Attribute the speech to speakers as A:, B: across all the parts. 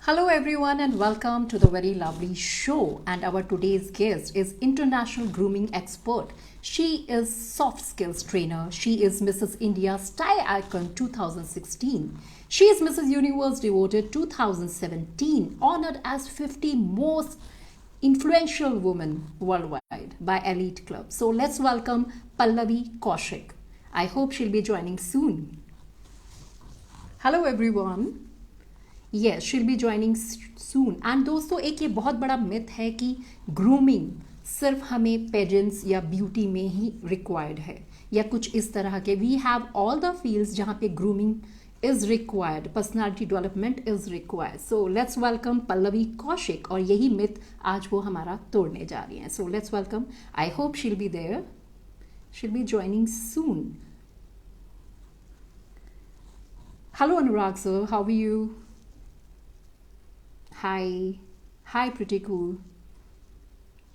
A: Hello everyone and welcome to the very lovely show, and our today's guest is International Grooming Expert. She is soft skills trainer. She is Mrs. India Style Icon 2016. She is Mrs. Universe Devoted 2017, honored as 50 most influential women worldwide by Elite Club. So let's welcome Pallavi Kaushik. I hope she'll be joining soon. Hello everyone. Yes शील be joining soon. And दोस्तों, एक ये बहुत बड़ा myth है कि grooming सिर्फ हमें पेजेंट्स या ब्यूटी में ही रिक्वायर्ड है या कुछ इस तरह के. We have all the fields जहाँ पे grooming is required, personality development is required. So let's welcome Pallavi Kaushik, और यही मिथ आज वो हमारा तोड़ने जा रही हैं. So let's welcome. I hope she'll be there. She'll be joining soon. Hello Anurag sir, how are you? Hi. Hi, pretty cool.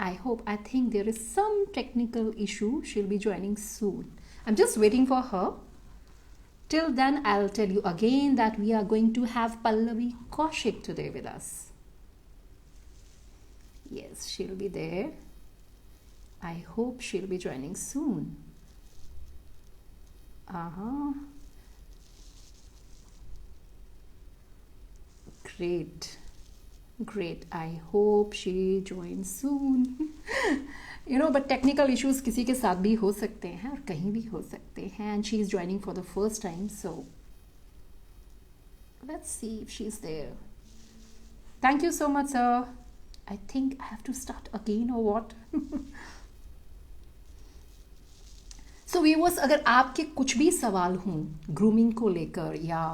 A: I think there is some technical issue. She'll be joining soon. I'm just waiting for her. Till then, I'll tell you again that we are going to have Pallavi Kaushik today with us. Yes, she'll be there. I hope she'll be joining soon. Great. Great. I hope she joins soon. But technical issues किसी के साथ भी हो सकते हैं और कहीं भी हो सकते हैं. And she is joining for the first time. So let's see if she's there. Thank you so much, sir. I think I have to start again or what? So viewers, अगर आपके कुछ भी सवाल हों ग्रूमिंग को लेकर या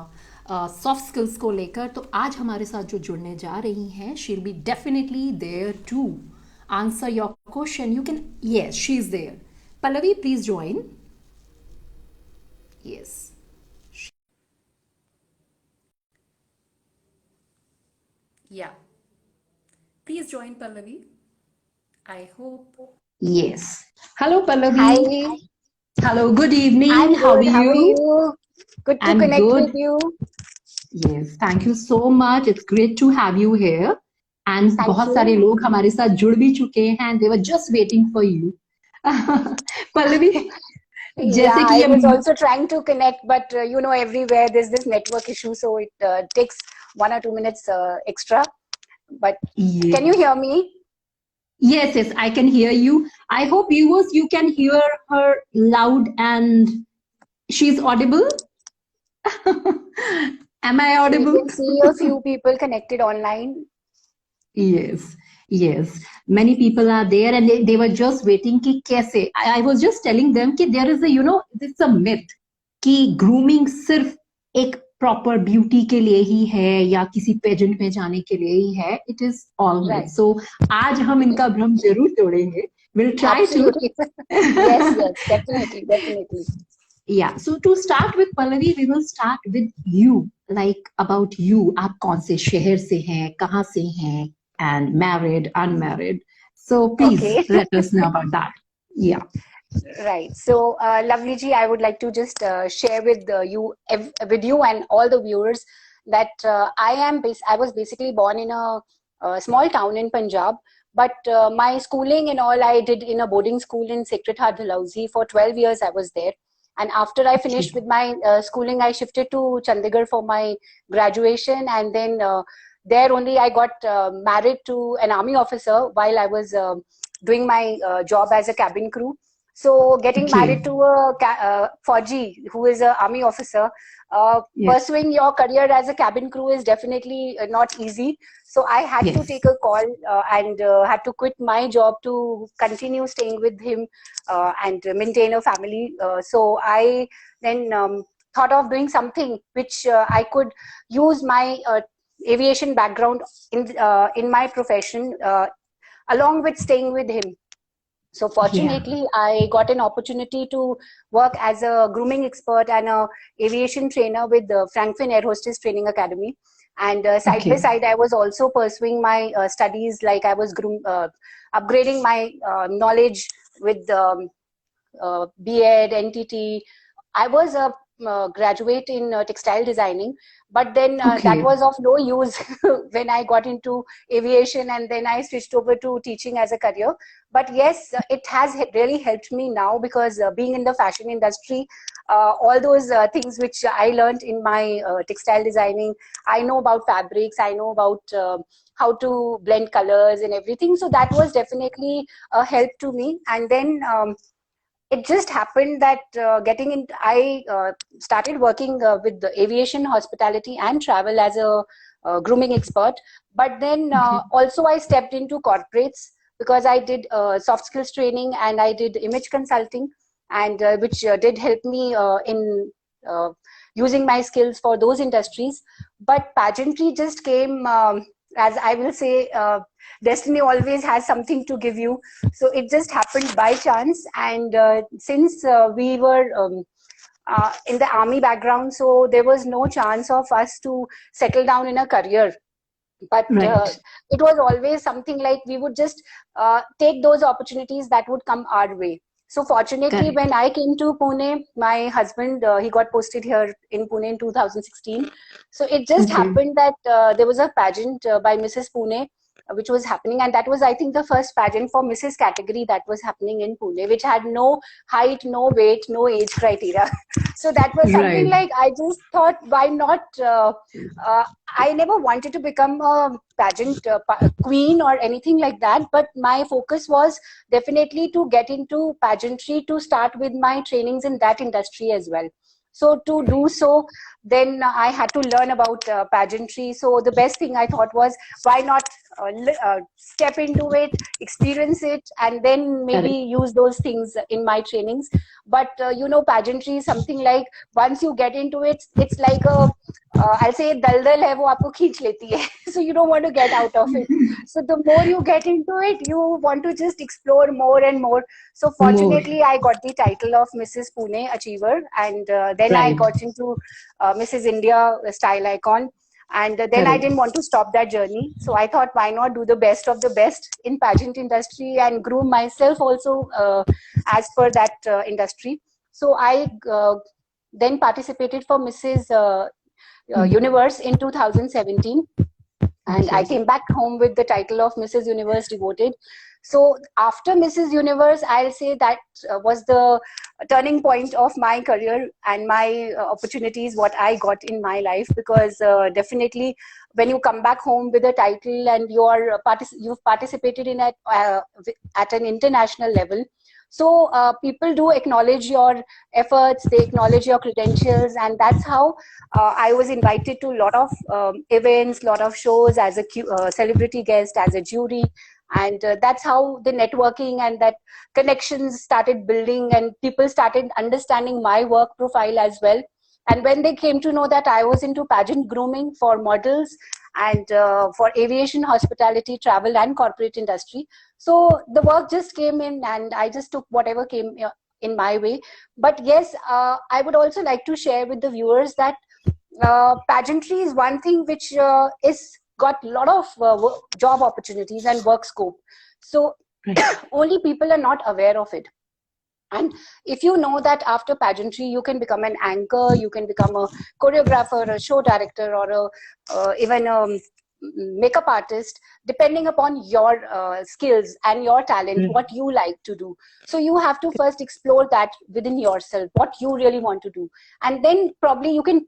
A: soft skills को लेकर, तो आज हमारे साथ जो जुड़ने जा रही हैं, she will be definitely there to answer your question. You can, yes, she is there. Pallavi, please join. Yes, ya, please join Pallavi. I hope. Yes. Hello Pallavi.
B: Hi.
A: Hello, good evening.
B: I'm
A: How
B: good.
A: are
B: How are
A: you?
B: you? Good to
A: I'm
B: connect
A: good.
B: with you.
A: Yes, thank you so much. It's great to have you here. And
B: Thank
A: बहुत
B: you.
A: सारे लोग हमारे साथ जुड़ भी चुके हैं. They were just waiting for you. Pallavi, जैसे
B: Yeah,
A: कि
B: I was also trying to connect, but everywhere there's this network issue, so it takes 1 or 2 minutes extra. But
A: yes,
B: can you hear me?
A: yes, I can hear you. I hope viewers, you can hear her loud and she's audible. Am I
B: We
A: audible?
B: can see a few people connected online.
A: Yes, yes. Many people are there and they were just waiting कि कैसे. I was just telling them कि there is it's a myth कि grooming सिर्फ एक proper beauty के लिए ही है या किसी पेजेंट में जाने के लिए ही है. It is all myth.
B: Right.
A: So आज हम इनका भ्रम जरूर तोड़ेंगे. We'll try
B: Absolutely.
A: to.
B: Yes, definitely.
A: Yeah, so to start with, Pallavi, we will start with you, like about you. आप कौन से शहर से हैं, कहाँ से हैं, and married, unmarried. So please
B: Okay.
A: let us know about that. Yeah.
B: Right. So, Lovely ji, I would like to just share with you and all the viewers that I was basically born in a small town in Punjab, but my schooling and all I did in a boarding school in Secretariat Dalhousie. For 12 years I was there. And after I finished with my schooling, I shifted to Chandigarh for my graduation, and then there only I got married to an army officer while I was doing my job as a cabin crew. So getting married to a Fauji who is an army officer, pursuing your career as a cabin crew is definitely not easy. So I had to take a call and had to quit my job to continue staying with him and maintain a family. So I then thought of doing something which I could use my aviation background in my profession along with staying with him. So fortunately, I got an opportunity to work as a grooming expert and a aviation trainer with the Frankfurt Air Hostess Training Academy. And side by side, I was also pursuing my studies, like I was upgrading my knowledge with BEd, NTT. I was graduate in textile designing, but then that
A: Okay.
B: was of no use when I got into aviation, and then I switched over to teaching as a career. But yes, it has really helped me now, because being in the fashion industry, all those things which I learned in my textile designing, I know about fabrics, I know about how to blend colors and everything. So that was definitely a help to me. And then it just happened that getting in, I started working with the aviation, hospitality, and travel as a grooming expert. But then
A: Okay.
B: also I stepped into corporates, because I did soft skills training and I did image consulting, and which did help me in uh, using my skills for those industries. But pageantry just came, as I will say, destiny always has something to give you. So it just happened by chance. And since we were in the army background, so there was no chance of us to settle down in a career. But
A: Right.
B: it was always something like we would just take those opportunities that would come our way. So fortunately,
A: Correct.
B: when I came to Pune, my husband, he got posted here in Pune in 2016. So it just
A: Okay.
B: happened that there was a pageant by Mrs. Pune, which was happening, and that was, I think, the first pageant for Mrs. category that was happening in Pune, which had no height, no weight, no age criteria. So that was something
A: Right.
B: like, I just thought, why not? I never wanted to become a pageant queen or anything like that, but my focus was definitely to get into pageantry, to start with my trainings in that industry as well. So to do so, then I had to learn about pageantry. So the best thing I thought was, why not step into it, experience it, and then maybe
A: Correct.
B: use those things in my trainings. But pageantry is something like, once you get into it, it's like a I'll say दलदल है वो आपको खींच लेती है. So you don't want to get out of it. So the more you get into it, you want to just explore more and more. So
A: More.
B: fortunately, I got the title of Mrs. Pune Achiever, and then I
A: Right.
B: got into Mrs. India Style Icon. And then I
A: Correct.
B: didn't want to stop that journey. So I thought, why not do the best of the best in pageant industry and groom myself also as per that industry. So I then participated for Mrs.
A: Mhm.
B: Universe in 2017, and I
A: Okay.
B: came back home with the title of Mrs. Universe Devoted. So after Mrs. Universe, I'll say that was the turning point of my career and my opportunities, what I got in my life. Because definitely, when you come back home with a title and you've participated in it at an international level, so people do acknowledge your efforts, they acknowledge your credentials, and that's how I was invited to a lot of events, lot of shows as a celebrity guest, as a jury. And that's how the networking and that connections started building, and people started understanding my work profile as well. And when they came to know that I was into pageant grooming for models and for aviation, hospitality, travel, and corporate industry, so the work just came in, and I just took whatever came in my way. But yes, I would also like to share with the viewers that pageantry is one thing which is got a lot of job opportunities and work scope. So
A: Right.
B: only people are not aware of it. And if you know that after pageantry you can become an anchor, you can become a choreographer, a show director, or even a makeup artist, depending upon your skills and your talent,
A: Right.
B: what you like to do. So you have to first explore that within yourself, what you really want to do, and then probably you can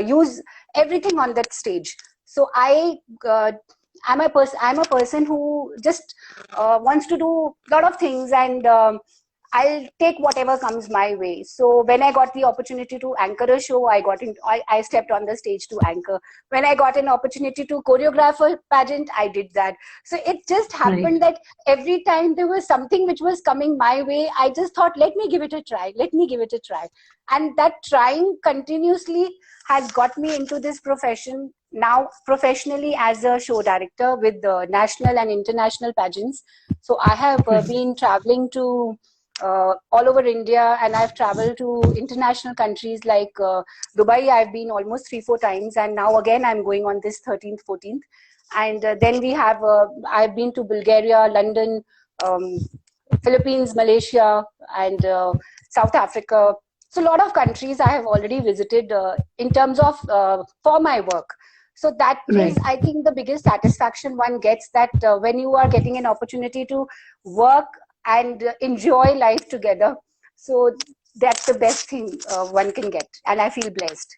B: use everything on that stage. So uh, I'm a person who just wants to do a lot of things, and I'll take whatever comes my way. So when I got the opportunity to anchor a show, I stepped on the stage to anchor. When I got an opportunity to choreograph a pageant, I did that. So it just
A: Right.
B: happened that every time there was something which was coming my way, I just thought, let me give it a try. Let me give it a try. And that trying continuously has got me into this profession now, professionally, as a show director with the national and international pageants. So I have
A: Right.
B: been traveling to all over India, and I've traveled to international countries like Dubai. I've been almost 3-4 times, and now again I'm going on this 13th, 14th. And then I've been to Bulgaria, London, um, Philippines, Malaysia, and South Africa. So a lot of countries I have already visited in terms of for my work. So that is, I think, the biggest satisfaction one gets, that when you are getting an opportunity to work and enjoy life together. So that's the best thing one can get, and I feel blessed.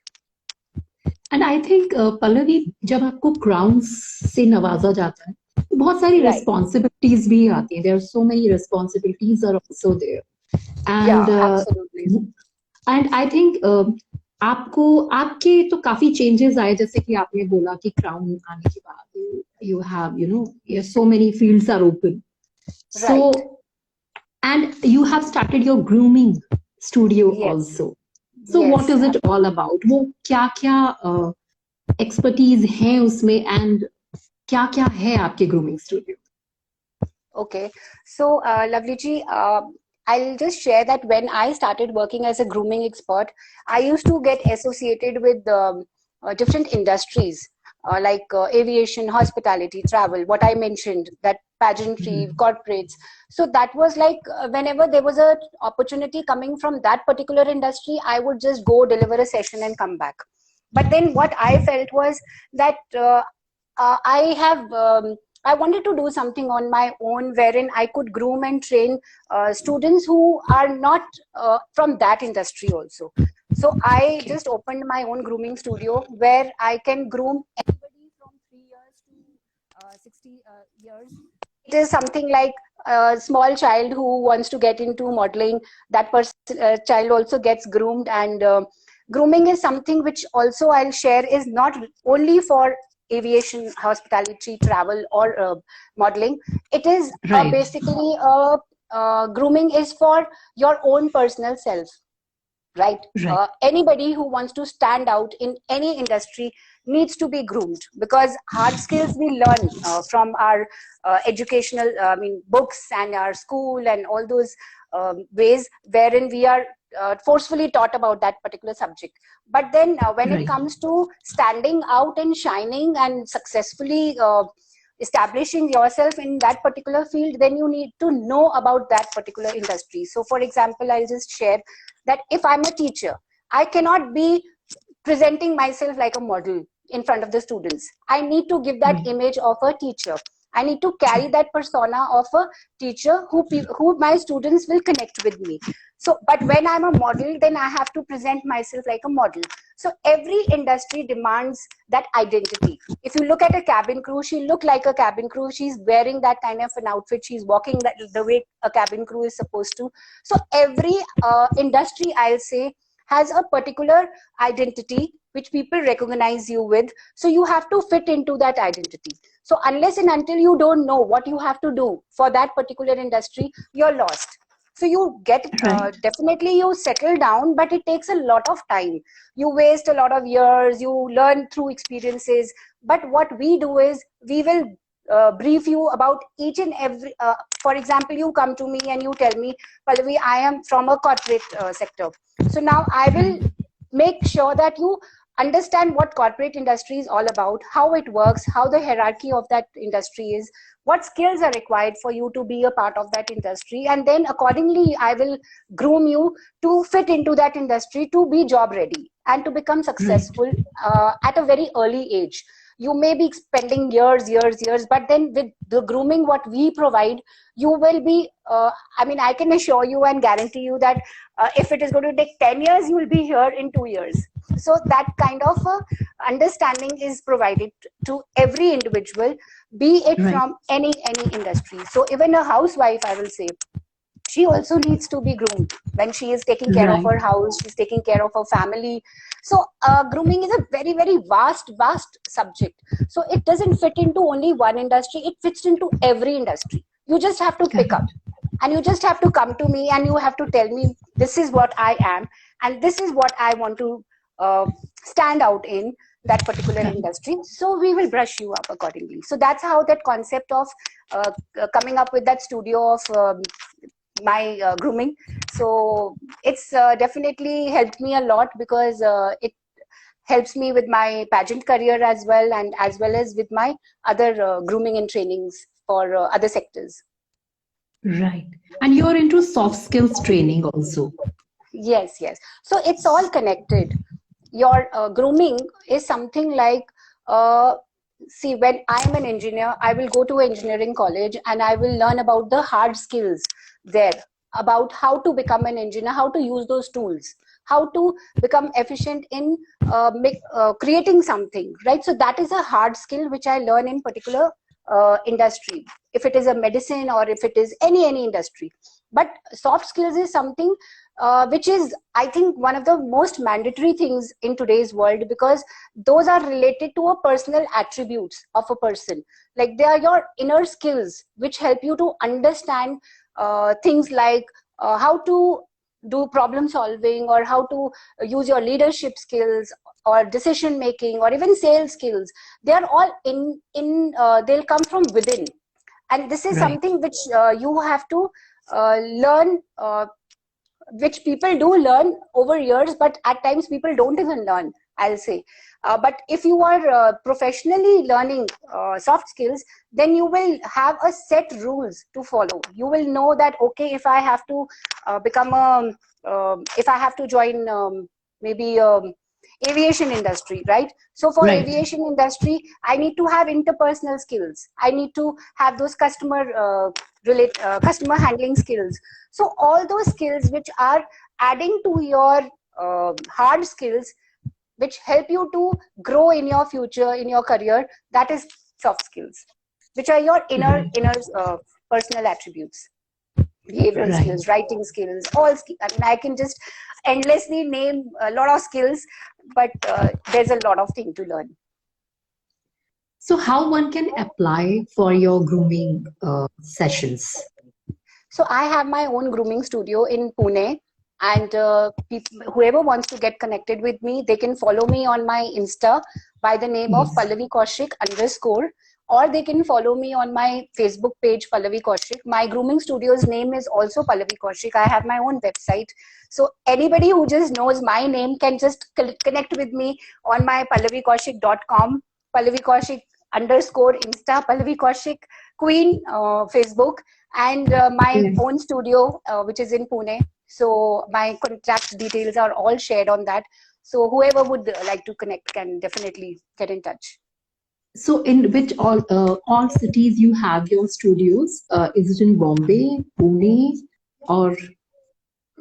A: And I think Pallavi, जब आपको crowns से नवाजा जाता है, तो बहुत सारी responsibilities भी आती हैं. There are so many responsibilities are also there. And
B: absolutely.
A: And I think आपको आपके तो काफी changes आए, जैसे कि आपने बोला कि crown आने के बाद you have, you know, so many fields are open. So and you have started your grooming studio also. So what is it all about? वो क्या क्या expertise है उसमें, and क्या क्या है आपके grooming studio?
B: Okay, so Lovely ji, I'll just share that when I started working as a grooming expert, I used to get associated with different industries like aviation, hospitality, travel, what I mentioned, that pageantry, corporates. So that was like whenever there was a opportunity coming from that particular industry, I would just go deliver a session and come back. But then what I felt was that I wanted to do something on my own wherein I could groom and train students who are not from that industry also. So I just opened my own grooming studio where I can groom anybody from 3 years to 60 years. It is something like a small child who wants to get into modeling, that child also gets groomed. And grooming is something which also I'll share is not only for aviation, hospitality, travel, or modeling. It is basically grooming is for your own personal self, right? Anybody who wants to stand out in any industry needs to be groomed, because hard skills we learn from our educational books and our school and all those ways wherein we are forcefully taught about that particular subject. But then when it comes to standing out and shining and successfully establishing yourself in that particular field, then you need to know about that particular industry. So for example, I'll just share that if I'm a teacher, I cannot be presenting myself like a model in front of the students. I need to give that image of a teacher. I need to carry that persona of a teacher who my students will connect with me. So, but when I'm a model, then I have to present myself like a model. So every industry demands that identity. If you look at a cabin crew, she look like a cabin crew. She's wearing that kind of an outfit. She's walking the way a cabin crew is supposed to. So every industry, I'll say, has a particular identity which people recognize you with. So you have to fit into that identity. So unless and until you don't know what you have to do for that particular industry, you're lost. So you get, definitely you settle down, but it takes a lot of time. You waste a lot of years, you learn through experiences. But what we do is, we will brief you about each and every, for example, you come to me and you tell me, Pallavi, I am from a corporate sector. So now I will make sure that you understand what corporate industry is all about, how it works, how the hierarchy of that industry is, what skills are required for you to be a part of that industry, and then accordingly I will groom you to fit into that industry, to be job ready and to become successful at a very early age. You may be spending years, but then with the grooming what we provide, you will be, I can assure you and guarantee you that if it is going to take 10 years, you will be here in 2 years. So that kind of understanding is provided to every individual, be it from any industry. So even a housewife, I will say, she also needs to be groomed when she is taking care of her house, she's taking care of her family. So grooming is a very, very vast subject. So it doesn't fit into only one industry, it fits into every industry. You just have to pick up, and you just have to come to me and you have to tell me, this is what I am and this is what I want to stand out in that particular industry. So we will brush you up accordingly. So that's how that concept of coming up with that studio of my grooming. So it's definitely helped me a lot, because it helps me with my pageant career as well, and as well as with my other grooming and trainings for other sectors.
A: Right. And you're into soft skills training also.
B: Yes, yes. So it's all connected. Your grooming is something like, uh, see, when I'm an engineer, I will go to engineering college and I will learn about the hard skills there, about how to become an engineer, how to use those tools, how to become efficient in creating something, right? So that is a hard skill which I learn in particular industry, if it is a medicine or if it is any industry. But soft skills is something which is, I think, one of the most mandatory things in today's world, because those are related to a personal attributes of a person. Like they are your inner skills which help you to understand things like how to do problem solving, or how to use your leadership skills, or decision making, or even sales skills. They are all they'll come from within, and this is
A: Right.
B: something which you have to learn, which people do learn over years, but at times people don't even learn, I'll say. But if you are professionally learning soft skills, then you will have a set rules to follow. You will know that, okay, if I have to become a, if I have to join maybe aviation industry, right? So for
A: Right.
B: aviation industry, I need to have interpersonal skills. I need to have those customer handling skills. So all those skills which are adding to your hard skills, which help you to grow in your future, in your career, that is soft skills, which are your
A: Right.
B: inner personal attributes, behavioral
A: Right.
B: skills, writing skills, all skills. I mean, I can just endlessly name a lot of skills, but there's a lot of thing to learn.
A: So how one can apply for your grooming sessions?
B: So I have my own grooming studio in Pune, and whoever wants to get connected with me, they can follow me on my Insta by the name of
A: Yes.
B: Pallavi Kaushik _, or they can follow me on my Facebook page, Pallavi Kaushik. My grooming studio's name is also Pallavi Kaushik. I have my own website. So anybody who just knows my name can just connect with me on my pallavikausik.com, Pallavi Kaushik _Insta, Pallavi Kaushik Queen Facebook, and my
A: Yes.
B: own studio, which is in Pune. So my contact details are all shared on that. So whoever would like to connect can definitely get in touch.
A: So in which all cities you have your studios? Is it in Bombay, Pune, or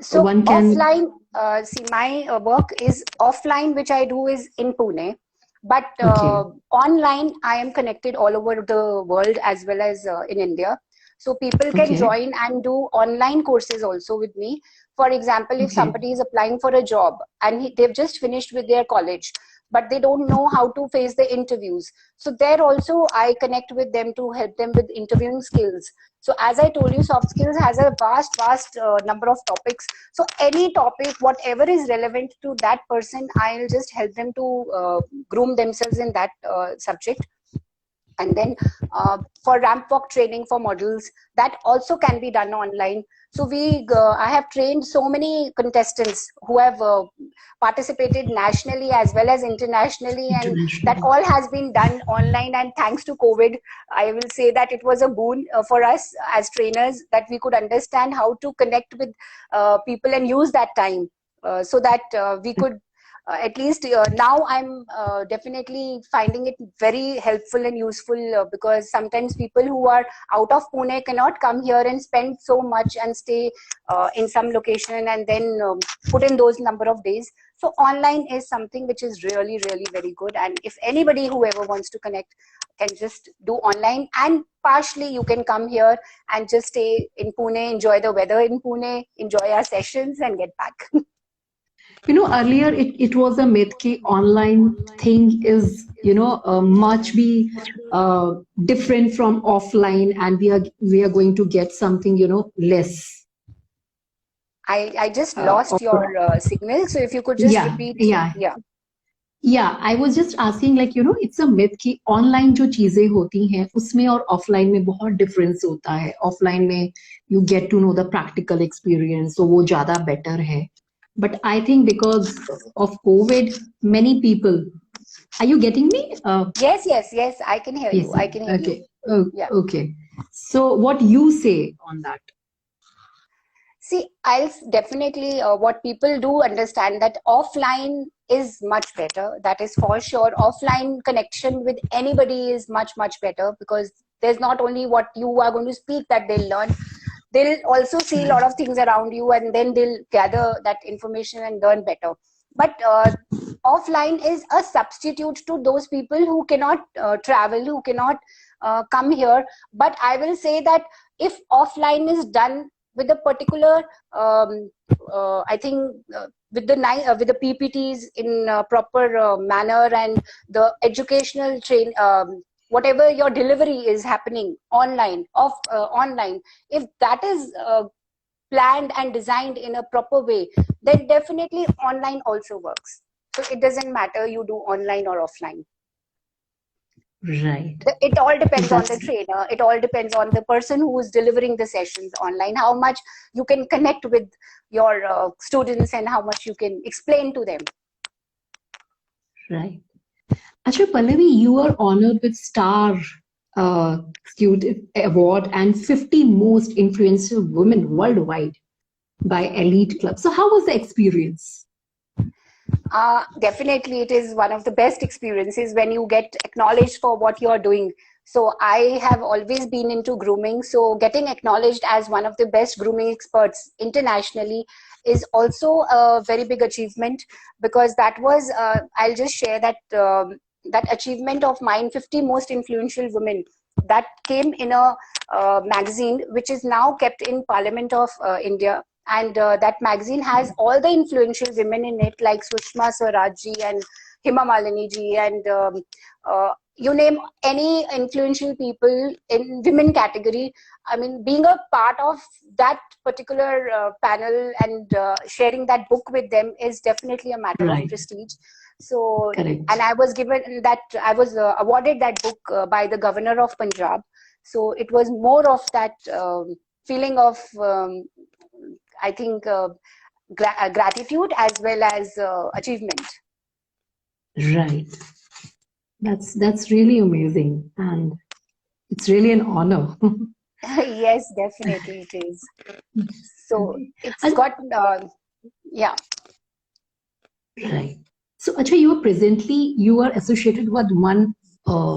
B: So
A: one can?
B: offline, see, my work is offline, which I do is in Pune, but
A: Okay.
B: online I am connected all over the world as well as in India. So people can
A: Okay.
B: join and do online courses also with me. For example, if
A: Okay.
B: somebody is applying for a job and they've just finished with their college, but they don't know how to face the interviews, so there also I connect with them to help them with interviewing skills. So as I told you, soft skills has a vast number of topics. So any topic, whatever is relevant to that person, I'll just help them to groom themselves in that subject. And then for ramp walk training for models, that also can be done online. So I have trained so many contestants who have participated nationally as well as internationally, and that
A: International.
B: all has been done online. And thanks to COVID, I will say that it was a boon for us as trainers, that we could understand how to connect with people and use that time so that we could at least now I'm definitely finding it very helpful and useful, because sometimes people who are out of Pune cannot come here and spend so much and stay in some location and then put in those number of days. So online is something which is really very good, and if anybody, whoever wants to connect, can just do online, and partially you can come here and just stay in Pune, enjoy the weather in Pune, enjoy our sessions and get back.
A: Earlier it was a myth ki online thing is, much be uh, different from offline, and we are going to get something, less.
B: I just
A: Or,
B: lost your signal. So if you could just
A: yeah,
B: repeat.
A: yeah.
B: Yeah.
A: Yeah, I was just asking, like, it's a myth कि online जो चीजें होती हैं उसमें और offline में बहुत difference होता है. Offline में you get to know the practical experience, so वो ज़्यादा better है. But I think because of COVID, many people. Are you getting me?
B: Yes. I can hear you.
A: Yes.
B: I can hear you.
A: Okay. Oh,
B: Yeah.
A: okay. So what you say on that?
B: See, definitely what people do understand that offline is much better. That is for sure. Offline connection with anybody is much, much better, because there's not only what you are going to speak that they'll learn, they'll also see a lot of things around you, and then they'll gather that information and learn better. But offline is a substitute to those people who cannot travel, who cannot come here. But I will say that if offline is done with a particular I think with the PPTs in proper manner, and the educational whatever your delivery is happening online, if that is planned and designed in a proper way, then definitely online also works. So it doesn't matter you do online or offline.
A: Right.
B: It all depends on the
A: That's
B: trainer. It all depends on the person who is delivering the sessions online, how much you can connect with your students and how much you can explain to them.
A: right. Actually, Pallavi, you are honored with Star Student Award and 50 most influential women worldwide by Elite Club. So how was the experience?
B: Definitely, it is one of the best experiences when you get acknowledged for what you're doing. So I have always been into grooming. So getting acknowledged as one of the best grooming experts internationally is also a very big achievement, because that was, I'll just share that, that achievement of mine, 50 most influential women, that came in a magazine which is now kept in Parliament of India. And that magazine has all the influential women in it, like Sushma Swaraj ji and Hema Malini ji, and you name any influential people in women category. I mean, being a part of that particular panel and sharing that book with them is definitely a matter of
A: Right.
B: prestige. So,
A: Correct.
B: and I was given that, I was awarded that book by the governor of Punjab. So it was more of that feeling of I think gratitude as well as achievement.
A: Right. That's really amazing, and it's really an honor.
B: Yes, definitely it is. So it's
A: And
B: got yeah.
A: right. So, Acha, you are associated with one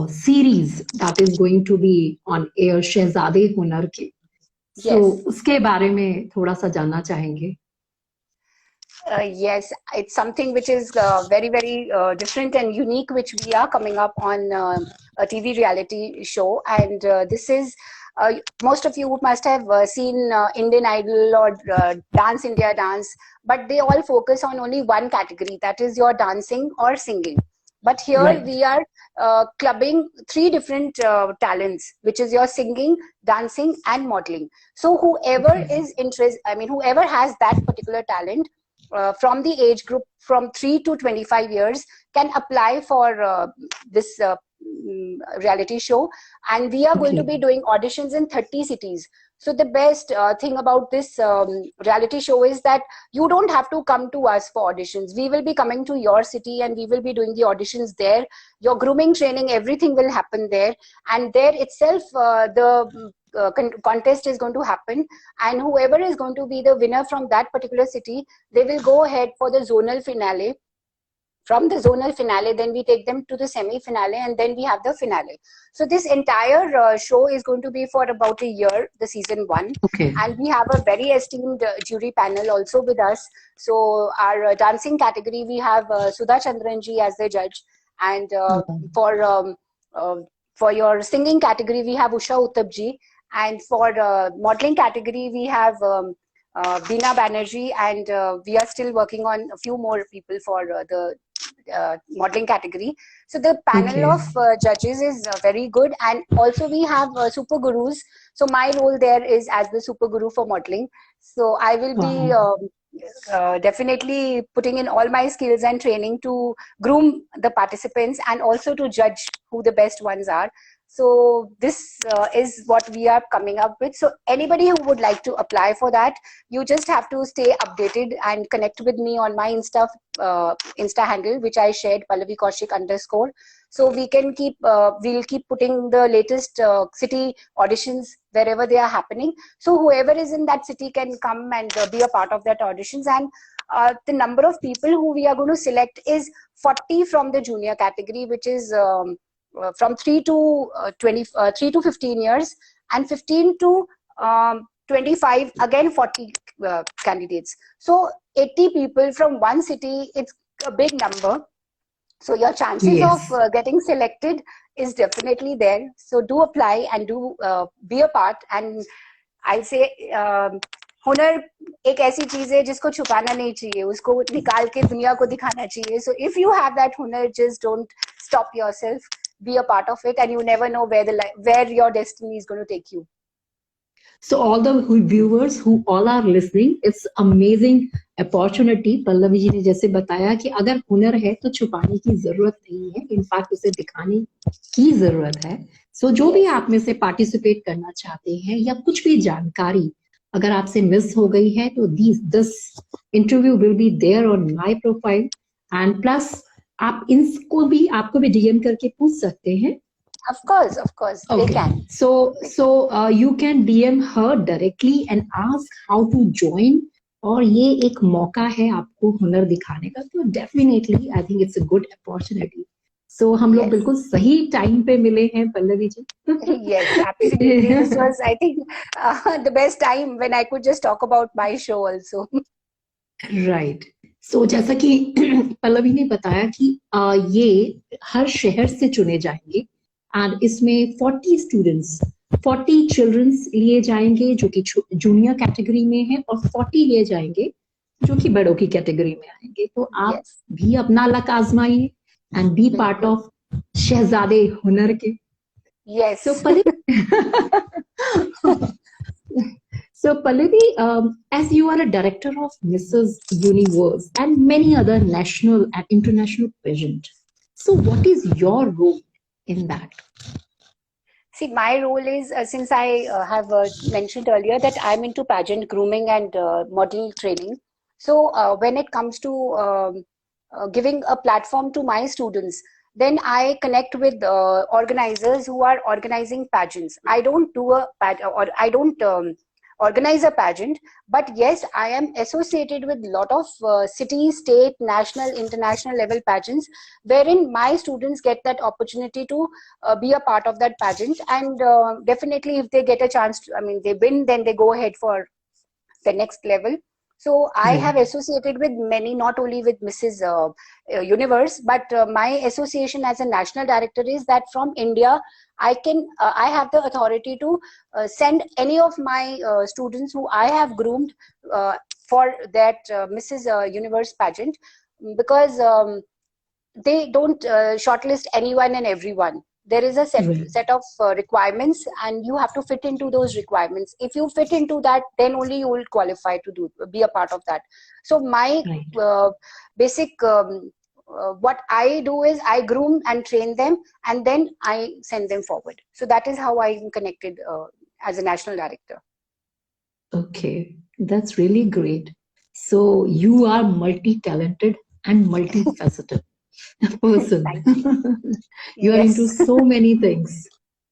A: series that is going to be on air, शहजादे हुनर के. So,
B: Yes.
A: उसके बारे में थोड़ा सा जानना चाहेंगे.
B: Yes, it's something which is very, very different and unique, which we are coming up on a TV reality show. And this is, most of you must have seen Indian Idol or Dance India Dance, but they all focus on only one category, that is your dancing or singing. But here
A: Right.
B: we are clubbing three different talents, which is your singing, dancing, and modeling. So whoever is interested, I mean, whoever has that particular talent, from the age group from 3 to 25 years, can apply for this reality show. And we are going to be doing auditions in 30 cities. So the best thing about this reality show is that you don't have to come to us for auditions. We will be coming to your city and we will be doing the auditions there. Your grooming training, everything will happen there. And there itself, the contest is going to happen, and whoever is going to be the winner from that particular city, they will go ahead for the zonal finale. From the zonal finale, then we take them to the semi-finale, and then we have the finale. So this entire show is going to be for about a year, the season 1.
A: Okay.
B: And we have a very esteemed jury panel also with us. So our dancing category, we have Sudha Chandranji as the judge, and for your singing category, we have Usha Uttabji, and for modeling category, we have Beena Banerjee, and we are still working on a few more people for the modeling category. So the panel of judges is very good, and also we have super gurus. So my role there is as the super guru for modeling. So I will be definitely putting in all my skills and training to groom the participants and also to judge who the best ones are. So this is what we are coming up with. So anybody who would like to apply for that, you just have to stay updated and connect with me on my Insta handle, which I shared, Pallavi Kaushik _. So we can keep, we'll keep putting the latest city auditions wherever they are happening. So whoever is in that city can come and be a part of that auditions. And the number of people who we are going to select is 40 from the junior category, which is from 3 to 3 to 15 years, and 15 to 25, again 40 candidates. So 80 people from one city, it's a big number. So your chances of
A: Yes.
B: getting selected is definitely there. So do apply and do be a part. And I'll say हुनर एक ऐसी चीज है जिसको छुपाना नहीं चाहिए, उसको निकाल के दुनिया को दिखाना चाहिए. So if you have that हुनर, just don't stop yourself, be a part of it, and you never know where your destiny is going to take you.
A: So all the viewers who all are listening, it's amazing opportunity. Pallavi ji ने जैसे बताया कि अगर हुनर है तो छुपाने की जरूरत नहीं है, इनफैक्ट उसे दिखाने की जरूरत है. So जो भी आप में से पार्टिसिपेट करना चाहते हैं या कुछ भी जानकारी अगर आपसे मिस हो गई है तो this interview will be there on my profile, and plus आप इसको भी आपको भी DM करके पूछ सकते हैं.
B: Of course, okay. They can.
A: So you can DM her directly and ask how to join. और ये एक मौका है आपको हुनर दिखाने का, तो definitely I think it's a good opportunity. So हम लोग बिल्कुल सही टाइम पे मिले हैं Pallavi ji.
B: Yes, absolutely. This was, I think, the best time when I could just talk about my show also.
A: Right. So जैसा कि पल्लवी ने बताया कि ये हर शहर से चुने जाएंगे, एंड इसमें 40 स्टूडेंट्स 40 चिल्ड्रंस लिए जाएंगे जो कि जूनियर कैटेगरी में है, और 40 लिए जाएंगे जो कि बड़ों की कैटेगरी में आएंगे. तो आप भी अपना लक आजमाइए एंड बी पार्ट ऑफ शहजादे हुनर के.
B: Yes.
A: So Pallavi, as you are a director of Mrs. Universe and many other national and international pageant, so what is your role in that?
B: See, my role is, since I have mentioned earlier that I'm into pageant grooming and model training. So when it comes to giving a platform to my students, then I connect with organizers who are organizing pageants. I don't do I don't organize a pageant, but yes, I am associated with a lot of city, state, national, international level pageants, wherein my students get that opportunity to be a part of that pageant. And definitely if they get a chance to, I mean, they win, then they go ahead for the next level. So I have associated with many, not only with Mrs. Universe, but my association as a national director is that from India, I have the authority to send any of my students who I have groomed for that Mrs. Universe pageant, because they don't shortlist anyone and everyone. There is a set of requirements, and you have to fit into those requirements. If you fit into that, then only you will qualify to be a part of that. So my basic what I do is I groom and train them, and then I send them forward. So that is how I'm connected as a national director.
A: Okay, that's really great. So you are multi-talented and multifaceted person. You are into so many things.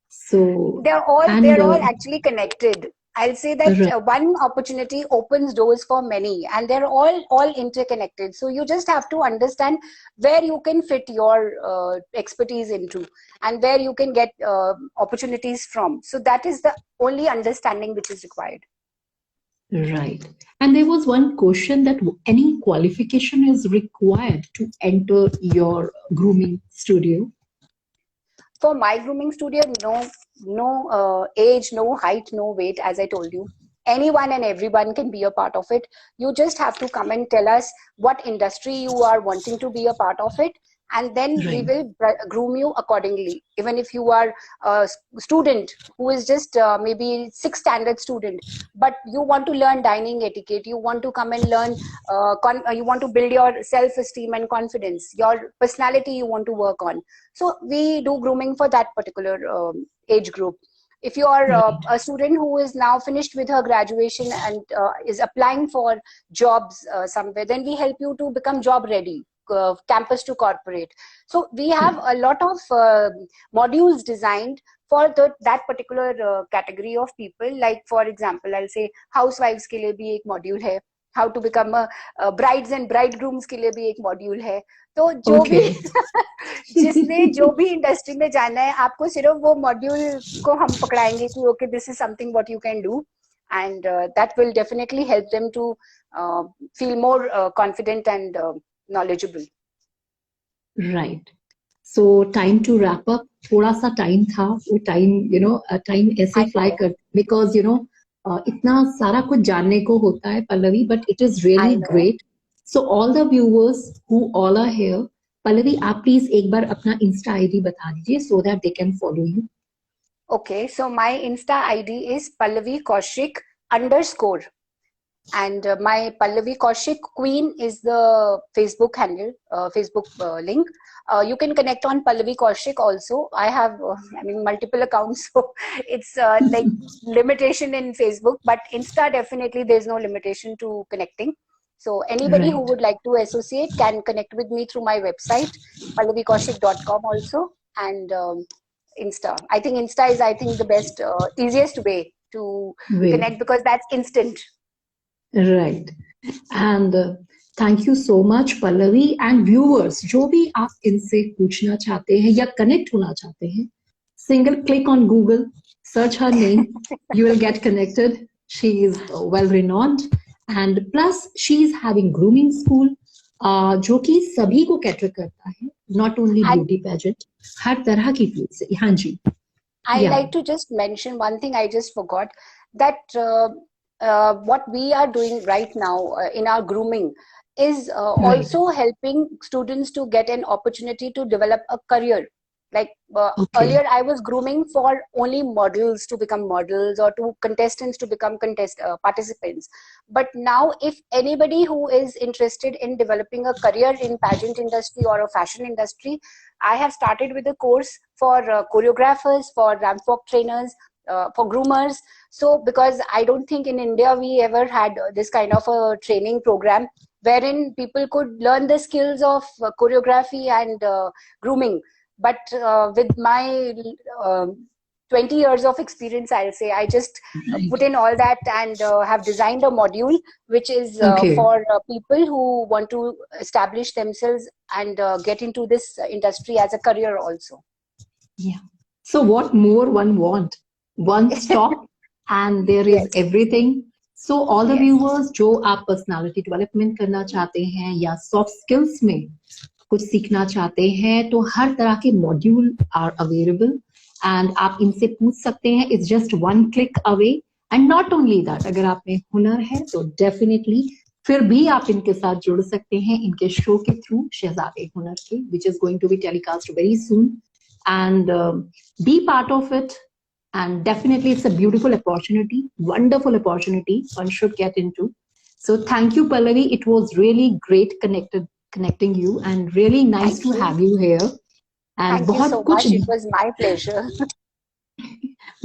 A: So
B: they're all actually connected. I'll say that one opportunity opens doors for many, and they're all interconnected. So you just have to understand where you can fit your expertise into, and where you can get opportunities from. So that is the only understanding which is required.
A: Right. And there was one question that any qualification is required to enter your grooming studio?
B: For my grooming studio, no age, no height, no weight, as I told you. Anyone and everyone can be a part of it. You just have to come and tell us what industry you are wanting to be a part of it, and then we will groom you accordingly. Even if you are a student who is just maybe 6th standard student, but you want to learn dining etiquette, you want to come and learn, you want to build your self-esteem and confidence, your personality you want to work on. So we do grooming for that particular age group. If you are a student who is now finished with her graduation and is applying for jobs somewhere, then we help you to become job ready. campus to corporate. So we have a lot of modules designed for that particular category of people. Like for example, I'll say housewives के लिए भी एक module है, how to become a brides and bridegrooms के लिए भी एक module है. तो जो भी जिसने जो भी इंडस्ट्री में जाना है, आपको सिर्फ वो मॉड्यूल को हम पकड़ाएंगे कि okay this is something what you can do, and that will definitely help them to feel more confident and knowledgeable.
A: Right. So time to wrap up. थोड़ा सा टाइम था, वो टाइम टाइम ऐसे फ्लाई कर, because इतना सारा कुछ जानने को होता है Pallavi, but it is really great. So all the viewers who all are here, Pallavi आप प्लीज एक बार अपना इंस्टा आईडी बता दीजिए so that they can follow you.
B: Okay, so my Insta ID is Pallavi Kaushik _ and my Pallavi Kaushik Queen is the Facebook handle, Facebook link. You can connect on Pallavi Kaushik also. I have multiple accounts, so it's like limitation in Facebook, but Insta definitely there's no limitation to connecting. So anybody who would like to associate can connect with me through my website pallavikoshik.com also, and Insta. I think Insta is the best, easiest way to connect because that's instant.
A: Right. And thank you so much Pallavi, and viewers जो भी आप इनसे पूछना चाहते हैं या connect होना चाहते हैं, single click on Google, search her name, you will get connected. She is well renowned, and plus she is having grooming school जो कि सभी को कैटर करता है, not only beauty pageant, हर तरह की फील्ड से. हाँ जी.
B: I like to just mention one thing I just forgot, that what we are doing right now in our grooming is also helping students to get an opportunity to develop a career. Like earlier I was grooming for only models to become models, or to contestants to become participants. But now if anybody who is interested in developing a career in pageant industry or a fashion industry, I have started with a course for choreographers, for ramp walk trainers, for groomers. So because I don't think in India we ever had this kind of a training program wherein people could learn the skills of choreography and grooming. But with my 20 years of experience, I'll say, I just put in all that and have designed a module which is for people who want to establish themselves and get into this industry as a career also.
A: Yeah. So what more one want? One stop and there is everything. So all the viewers जो आप personality development करना चाहते हैं या soft skills में कुछ सीखना चाहते हैं, तो हर तरह के मॉड्यूल आर अवेलेबल एंड आप इनसे पूछ सकते हैं. It's just one click away. And not only that, अगर आप में हुनर है तो डेफिनेटली फिर भी आप इनके साथ जुड़ सकते हैं इनके शो के थ्रू, शहजादे हुनर के, which is going to be telecast very soon, and be part of it. And definitely it's a beautiful opportunity, wonderful opportunity one should get into. So thank you Pallavi, it was really great connecting you and really nice to have you here. And
B: thank you so much, it was my pleasure.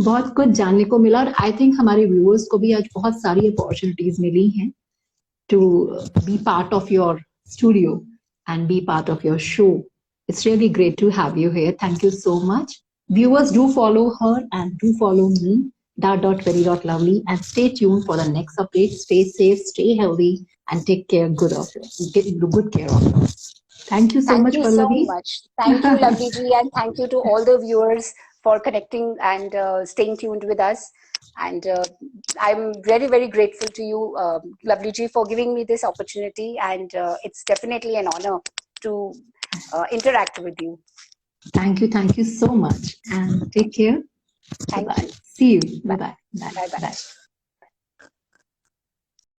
A: बहुत कुछ जानने को मिला, और I think हमारे viewers को भी आज बहुत सारी अपॉर्चुनिटीज मिली हैं to be part of your studio and be part of your show. It's really great to have you here. Thank you so much. Viewers, do follow her and do follow me, @very.lovely, and stay tuned for the next update. Stay safe, stay healthy, and take care good care of you. Thank you so much, Pallavi.
B: Thank you so much. Thank you, Lovely ji, and thank you to all the viewers for connecting and staying tuned with us. And I'm very, very grateful to you, Lovely ji, for giving me this opportunity. And it's definitely an honor to interact with you.
A: Thank you so much, and take care. Bye-bye. See you. Bye-bye. Bye-bye.